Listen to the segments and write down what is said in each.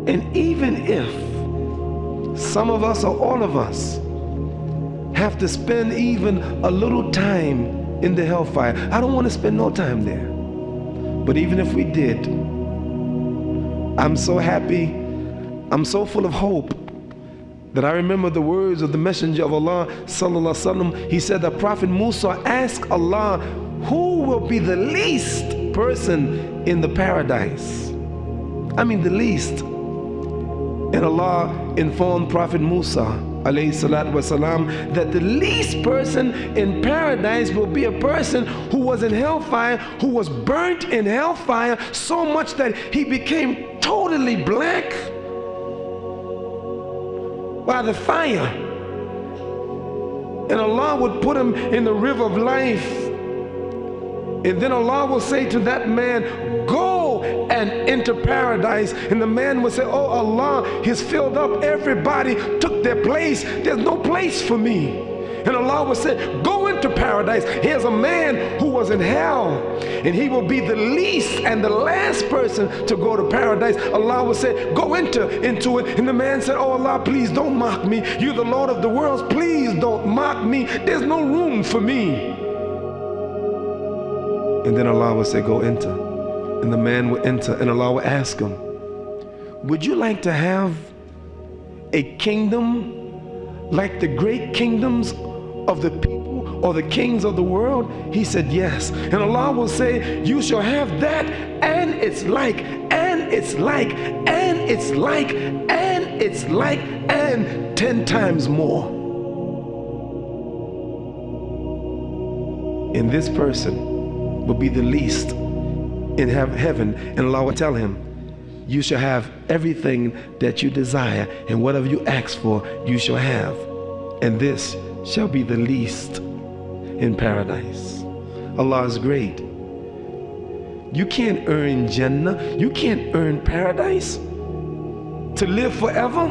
And even if some of us or all of us have to spend even a little time in the hellfire, I don't want to spend no time there. But even if we did, I'm so happy, I'm so full of hope that I remember the words of the Messenger of Allah sallallahu alaihi wasallam. He said that Prophet Musa asked Allah, who will be the least person in the paradise? I mean the least. And Allah informed Prophet Musa alayhi salatu wasalam that the least person in paradise will be a person who was in hellfire, who was burnt in hellfire so much that he became totally black by the fire. And Allah would put him in the river of life. And then Allah will say to that man, go and enter paradise. And the man will say, oh Allah, he's filled up, everybody took their place, there's no place for me. And Allah will say, go into paradise. Here's a man who was in hell, and he will be the least and the last person to go to paradise. Allah will say, go into it. And the man said, oh Allah, please don't mock me. You're the Lord of the worlds, please don't mock me. There's no room for me. And then Allah will say, go enter. And the man will enter, and Allah will ask him, would you like to have a kingdom like the great kingdoms of the people or the kings of the world? He said, yes. And Allah will say, you shall have that, and it's like, and it's like, and it's like, and it's like, and 10 times more. And this person will be the least in heaven, and Allah will tell him, you shall have everything that you desire, and whatever you ask for you shall have, and this shall be the least in paradise. Allah is great. You can't earn Jannah, you can't earn paradise to live forever.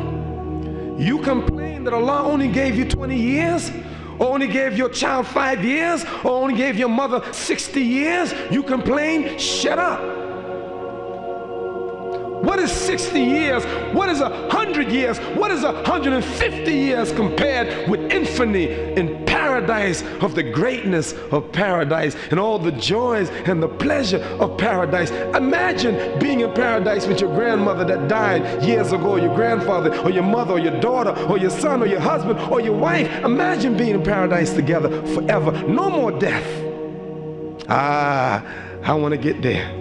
You complain that Allah only gave you 20 years, or only gave your child 5 years, or only gave your mother 60 years. You complain? Shut up. What is 60 years? What is 100 years? What is 150 years compared with infinity in paradise, of the greatness of paradise and all the joys and the pleasure of paradise? Imagine being in paradise with your grandmother that died years ago, your grandfather, or your mother, or your daughter, or your son, or your husband, or your wife. Imagine being in paradise together forever. No more death. I want to get there.